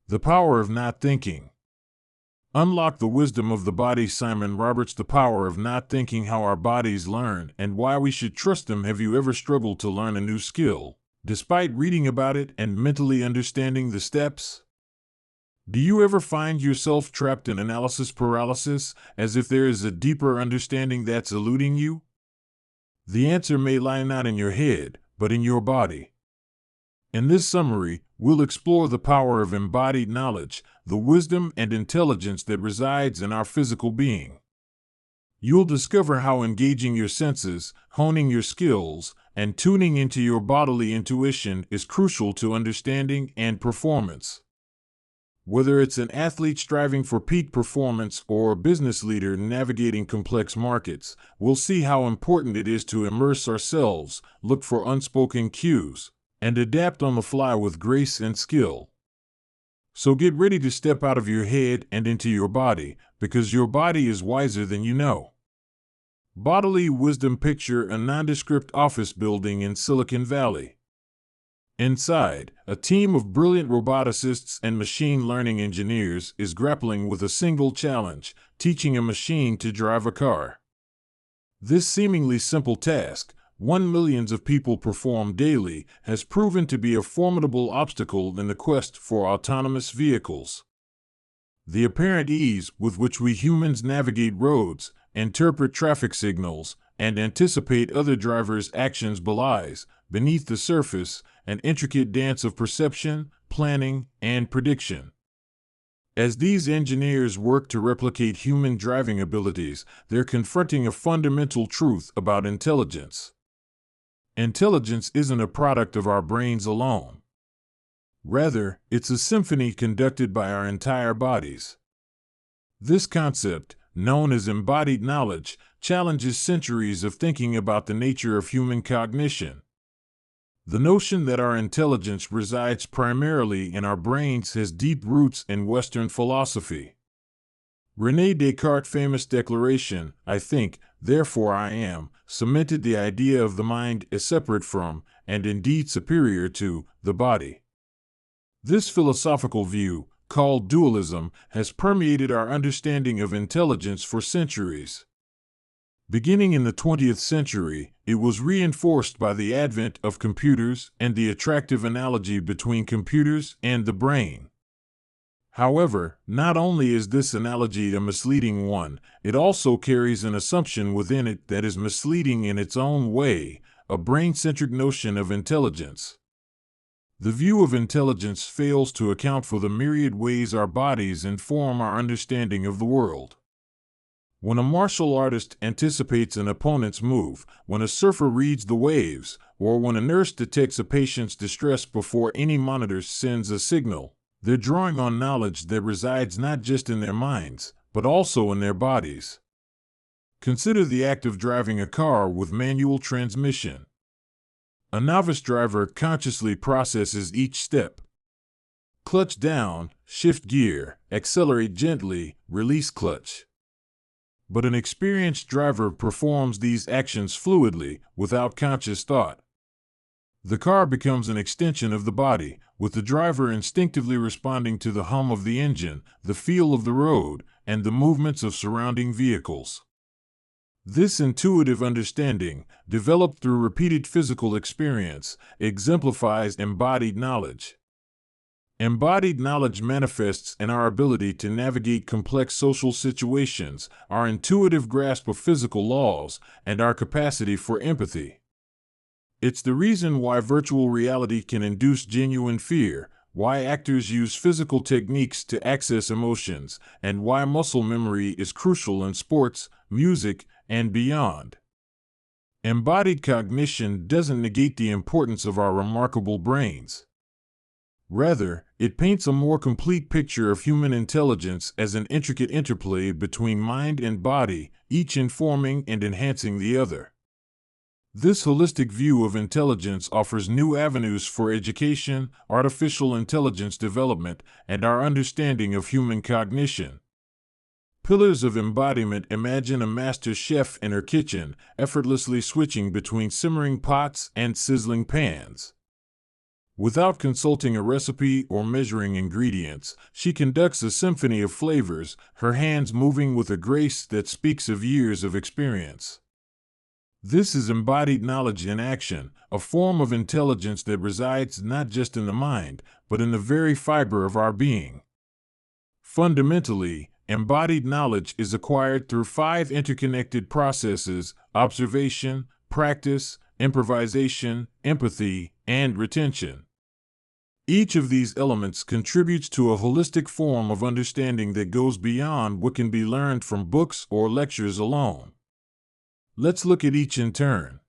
The power of not thinking. Unlock the wisdom of the body. Simon Roberts. The power of not thinking, how our bodies learn and why we should trust them. Have you ever struggled to learn a new skill, despite reading about it and mentally understanding the steps? Do you ever find yourself trapped in analysis paralysis, as if there is a deeper understanding that's eluding you? The answer may lie not in your head, but in your body. In this summary, we'll explore the power of embodied knowledge, the wisdom and intelligence that resides in our physical being. You'll discover how engaging your senses, honing your skills, and tuning into your bodily intuition is crucial to understanding and performance. Whether it's an athlete striving for peak performance or a business leader navigating complex markets, we'll see how important it is to immerse ourselves, look for unspoken cues, and adapt on the fly with grace and skill. So get ready to step out of your head and into your body, because your body is wiser than you know. Bodily wisdom. Picture a nondescript office building in Silicon Valley. Inside, a team of brilliant roboticists and machine learning engineers is grappling with a single challenge: teaching a machine to drive a car. This seemingly simple task, one millions of people perform daily, has proven to be a formidable obstacle in the quest for autonomous vehicles. The apparent ease with which we humans navigate roads, interpret traffic signals, and anticipate other drivers' actions belies, beneath the surface, an intricate dance of perception, planning, and prediction. As these engineers work to replicate human driving abilities, they're confronting a fundamental truth about intelligence. Intelligence isn't a product of our brains alone. Rather, it's a symphony conducted by our entire bodies. This concept, known as embodied knowledge, challenges centuries of thinking about the nature of human cognition. The notion that our intelligence resides primarily in our brains has deep roots in Western philosophy. René Descartes' famous declaration, "I think, therefore I am," cemented the idea of the mind as separate from, and indeed superior to, the body. This philosophical view, called dualism, has permeated our understanding of intelligence for centuries. Beginning in the 20th century, it was reinforced by the advent of computers and the attractive analogy between computers and the brain. However, not only is this analogy a misleading one, it also carries an assumption within it that is misleading in its own way, a brain-centric notion of intelligence. The view of intelligence fails to account for the myriad ways our bodies inform our understanding of the world. When a martial artist anticipates an opponent's move, when a surfer reads the waves, or when a nurse detects a patient's distress before any monitor sends a signal, they're drawing on knowledge that resides not just in their minds, but also in their bodies. Consider the act of driving a car with manual transmission. A novice driver consciously processes each step. Clutch down, shift gear, accelerate gently, release clutch. But an experienced driver performs these actions fluidly, without conscious thought. The car becomes an extension of the body, with the driver instinctively responding to the hum of the engine, the feel of the road, and the movements of surrounding vehicles. This intuitive understanding, developed through repeated physical experience, exemplifies embodied knowledge. Embodied knowledge manifests in our ability to navigate complex social situations, our intuitive grasp of physical laws, and our capacity for empathy. It's the reason why virtual reality can induce genuine fear, why actors use physical techniques to access emotions, and why muscle memory is crucial in sports, music, and beyond. Embodied cognition doesn't negate the importance of our remarkable brains. Rather, it paints a more complete picture of human intelligence as an intricate interplay between mind and body, each informing and enhancing the other. This holistic view of intelligence offers new avenues for education, artificial intelligence development, and our understanding of human cognition. Pillars of embodiment: imagine a master chef in her kitchen, effortlessly switching between simmering pots and sizzling pans. Without consulting a recipe or measuring ingredients, she conducts a symphony of flavors, her hands moving with a grace that speaks of years of experience. This is embodied knowledge in action, a form of intelligence that resides not just in the mind, but in the very fiber of our being. Fundamentally, embodied knowledge is acquired through 5 interconnected processes: observation, practice, improvisation, empathy, and retention. Each of these elements contributes to a holistic form of understanding that goes beyond what can be learned from books or lectures alone. Let's look at each in turn.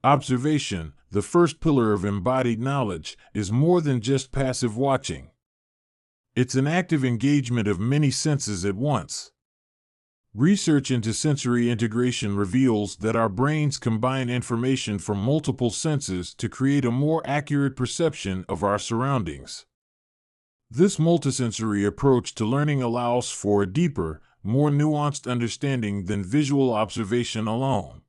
Observation, the first pillar of embodied knowledge, is more than just passive watching. It's an active engagement of many senses at once. Research into sensory integration reveals that our brains combine information from multiple senses to create a more accurate perception of our surroundings. This multisensory approach to learning allows for a deeper, more nuanced understanding than visual observation alone.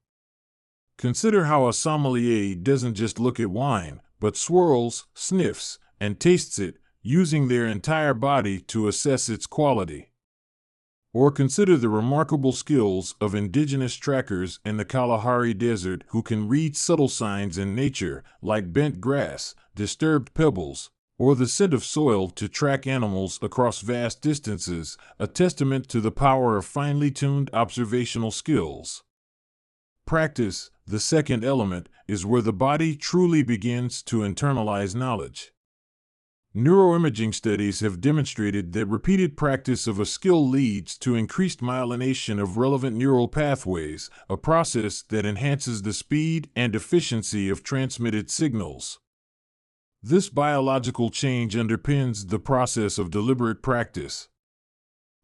Consider how a sommelier doesn't just look at wine, but swirls, sniffs, and tastes it, using their entire body to assess its quality. Or consider the remarkable skills of indigenous trackers in the Kalahari Desert who can read subtle signs in nature, like bent grass, disturbed pebbles, or the scent of soil to track animals across vast distances, a testament to the power of finely tuned observational skills. Practice, the second element, is where the body truly begins to internalize knowledge. Neuroimaging studies have demonstrated that repeated practice of a skill leads to increased myelination of relevant neural pathways, a process that enhances the speed and efficiency of transmitted signals. This biological change underpins the process of deliberate practice.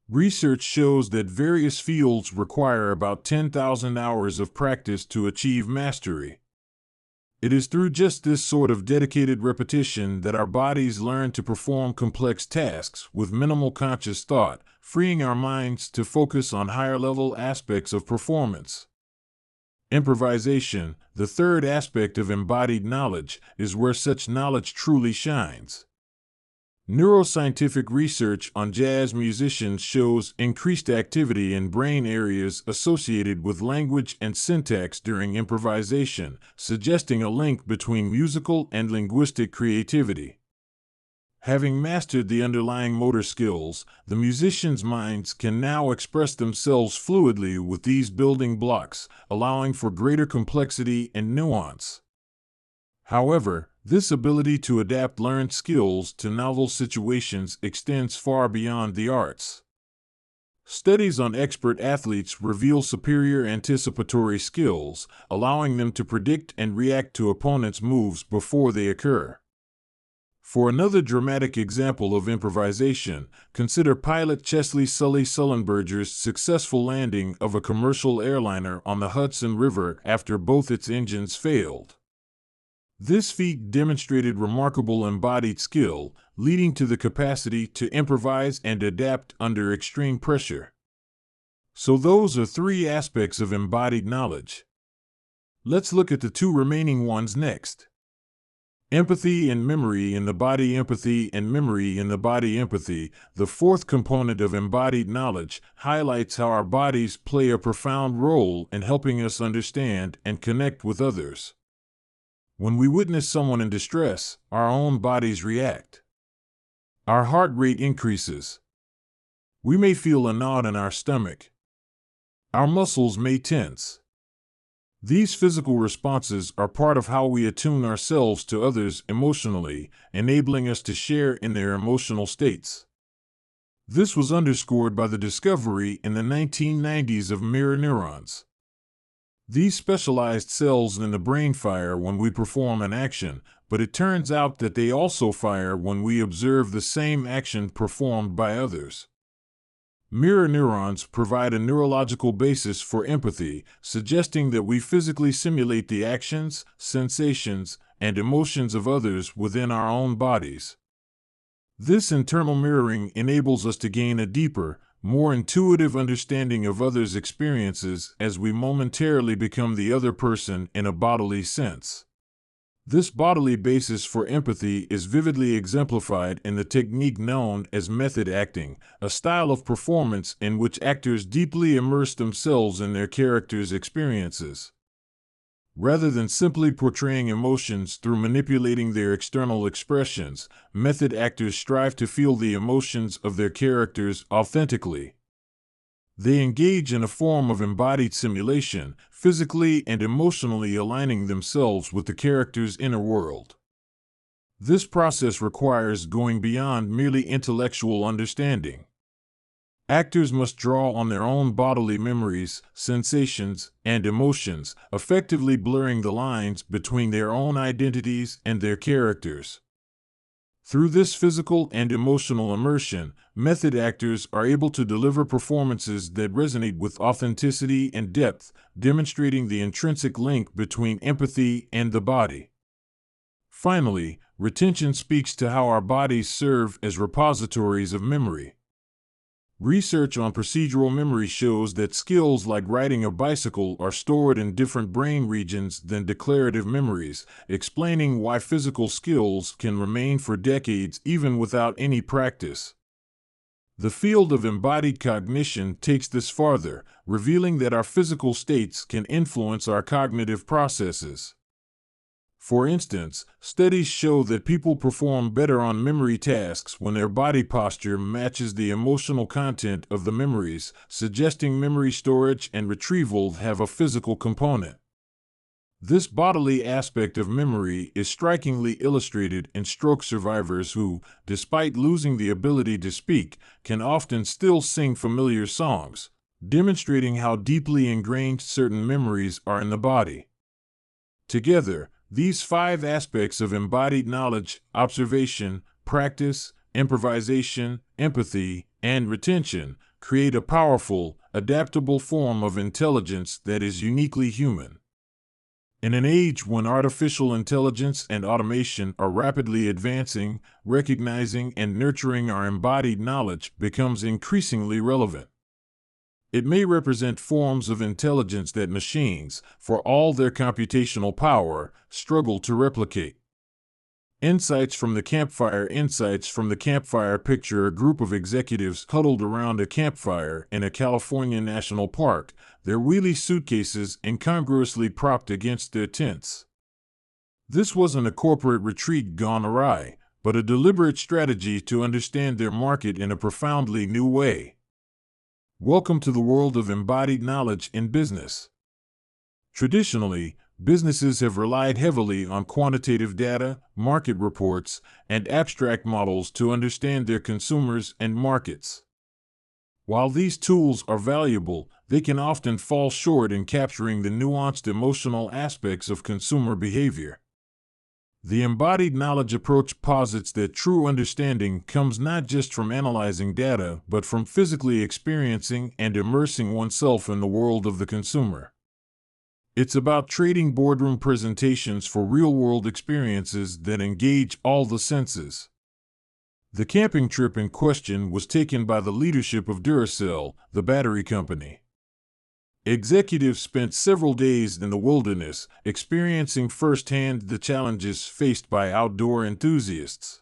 Research shows that various fields require about 10,000 hours of practice to achieve mastery. It is through just this sort of dedicated repetition that our bodies learn to perform complex tasks with minimal conscious thought, freeing our minds to focus on higher-level aspects of performance. Improvisation, the third aspect of embodied knowledge, is where such knowledge truly shines. Neuroscientific research on jazz musicians shows increased activity in brain areas associated with language and syntax during improvisation, suggesting a link between musical and linguistic creativity. Having mastered the underlying motor skills, the musicians' minds can now express themselves fluidly with these building blocks, allowing for greater complexity and nuance. However, this ability to adapt learned skills to novel situations extends far beyond the arts. Studies on expert athletes reveal superior anticipatory skills, allowing them to predict and react to opponents' moves before they occur. For another dramatic example of improvisation, consider pilot Chesley Sully Sullenberger's successful landing of a commercial airliner on the Hudson River after both its engines failed. This feat demonstrated remarkable embodied skill, leading to the capacity to improvise and adapt under extreme pressure. So those are 3 aspects of embodied knowledge. Let's look at the 2 remaining ones next. Empathy and memory in the body. Empathy and memory in the body. Empathy, the fourth component of embodied knowledge, highlights how our bodies play a profound role in helping us understand and connect with others. When we witness someone in distress, our own bodies react. Our heart rate increases. We may feel a knot in our stomach. Our muscles may tense. These physical responses are part of how we attune ourselves to others emotionally, enabling us to share in their emotional states. This was underscored by the discovery in the 1990s of mirror neurons. These specialized cells in the brain fire when we perform an action, but it turns out that they also fire when we observe the same action performed by others. Mirror neurons provide a neurological basis for empathy, suggesting that we physically simulate the actions, sensations, and emotions of others within our own bodies. This internal mirroring enables us to gain a deeper, more intuitive understanding of others' experiences as we momentarily become the other person in a bodily sense. This bodily basis for empathy is vividly exemplified in the technique known as method acting, a style of performance in which actors deeply immerse themselves in their characters' experiences. Rather than simply portraying emotions through manipulating their external expressions, method actors strive to feel the emotions of their characters authentically. They engage in a form of embodied simulation, physically and emotionally aligning themselves with the character's inner world. This process requires going beyond merely intellectual understanding. Actors must draw on their own bodily memories, sensations, and emotions, effectively blurring the lines between their own identities and their characters. Through this physical and emotional immersion, method actors are able to deliver performances that resonate with authenticity and depth, demonstrating the intrinsic link between empathy and the body. Finally, retention speaks to how our bodies serve as repositories of memory. Research on procedural memory shows that skills like riding a bicycle are stored in different brain regions than declarative memories, explaining why physical skills can remain for decades even without any practice. The field of embodied cognition takes this farther, revealing that our physical states can influence our cognitive processes. For instance, studies show that people perform better on memory tasks when their body posture matches the emotional content of the memories, suggesting memory storage and retrieval have a physical component. This bodily aspect of memory is strikingly illustrated in stroke survivors who, despite losing the ability to speak, can often still sing familiar songs, demonstrating how deeply ingrained certain memories are in the body. Together, these 5 aspects of embodied knowledge, observation, practice, improvisation, empathy, and retention create a powerful, adaptable form of intelligence that is uniquely human. In an age when artificial intelligence and automation are rapidly advancing, recognizing and nurturing our embodied knowledge becomes increasingly relevant. It may represent forms of intelligence that machines, for all their computational power, struggle to replicate. Insights from the campfire picture a group of executives huddled around a campfire in a California national park, their wheelie suitcases incongruously propped against their tents. This wasn't a corporate retreat gone awry, but a deliberate strategy to understand their market in a profoundly new way. Welcome to the world of embodied knowledge in business. Traditionally, businesses have relied heavily on quantitative data, market reports, and abstract models to understand their consumers and markets. While these tools are valuable, they can often fall short in capturing the nuanced emotional aspects of consumer behavior. The embodied knowledge approach posits that true understanding comes not just from analyzing data, but from physically experiencing and immersing oneself in the world of the consumer. It's about trading boardroom presentations for real-world experiences that engage all the senses. The camping trip in question was taken by the leadership of Duracell, the battery company. Executives spent several days in the wilderness, experiencing firsthand the challenges faced by outdoor enthusiasts.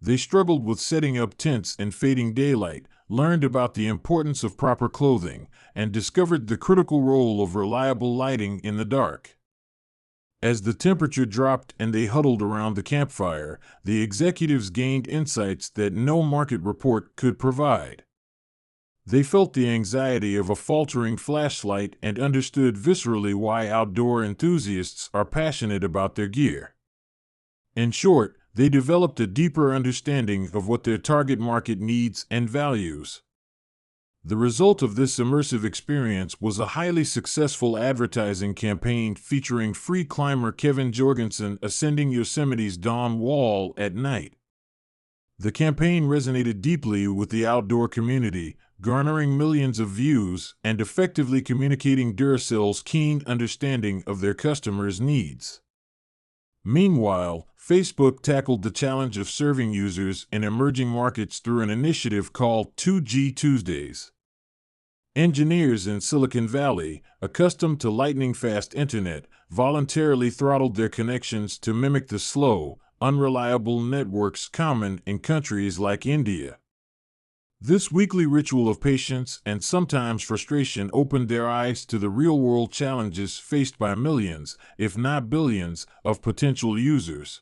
They struggled with setting up tents in fading daylight, learned about the importance of proper clothing, and discovered the critical role of reliable lighting in the dark. As the temperature dropped and they huddled around the campfire, the executives gained insights that no market report could provide. They felt the anxiety of a faltering flashlight and understood viscerally why outdoor enthusiasts are passionate about their gear. In short, they developed a deeper understanding of what their target market needs and values. The result of this immersive experience was a highly successful advertising campaign featuring free climber Kevin Jorgensen ascending Yosemite's Dawn Wall at night. The campaign resonated deeply with the outdoor community, garnering millions of views and effectively communicating Duracell's keen understanding of their customers' needs. Meanwhile, Facebook tackled the challenge of serving users in emerging markets through an initiative called 2G Tuesdays. Engineers in Silicon Valley, accustomed to lightning-fast internet, voluntarily throttled their connections to mimic the slow, unreliable networks common in countries like India. This weekly ritual of patience and sometimes frustration opened their eyes to the real-world challenges faced by millions, if not billions, of potential users.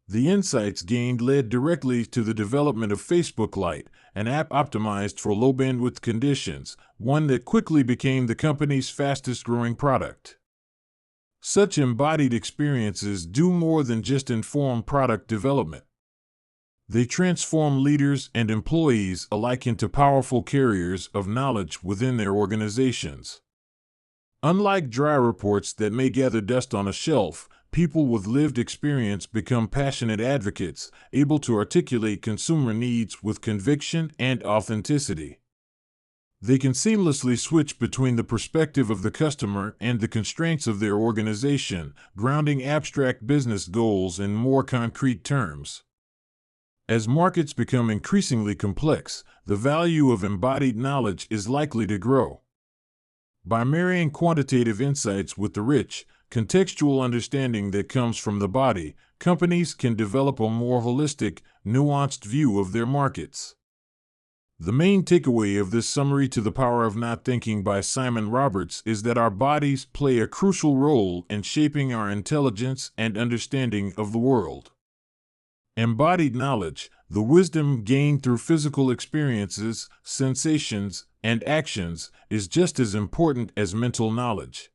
The insights gained led directly to the development of Facebook Lite, an app optimized for low-bandwidth conditions, one that quickly became the company's fastest-growing product. Such embodied experiences do more than just inform product development. They transform leaders and employees alike into powerful carriers of knowledge within their organizations. Unlike dry reports that may gather dust on a shelf, people with lived experience become passionate advocates, able to articulate consumer needs with conviction and authenticity. They can seamlessly switch between the perspective of the customer and the constraints of their organization, grounding abstract business goals in more concrete terms. As markets become increasingly complex, the value of embodied knowledge is likely to grow. By marrying quantitative insights with the rich, contextual understanding that comes from the body, companies can develop a more holistic, nuanced view of their markets. The main takeaway of this summary to The Power of Not Thinking by Simon Roberts is that our bodies play a crucial role in shaping our intelligence and understanding of the world. Embodied knowledge, the wisdom gained through physical experiences, sensations, and actions, is just as important as mental knowledge.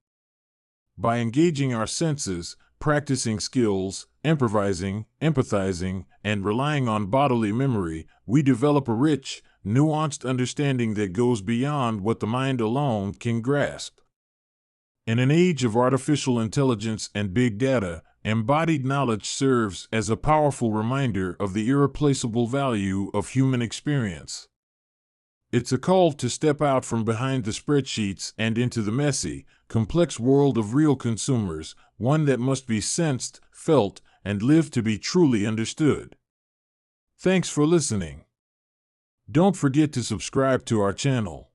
By engaging our senses, practicing skills, improvising, empathizing, and relying on bodily memory, we develop a rich, nuanced understanding that goes beyond what the mind alone can grasp. In an age of artificial intelligence and big data, embodied knowledge serves as a powerful reminder of the irreplaceable value of human experience. It's a call to step out from behind the spreadsheets and into the messy, complex world of real consumers, one that must be sensed, felt, and lived to be truly understood. Thanks for listening. Don't forget to subscribe to our channel.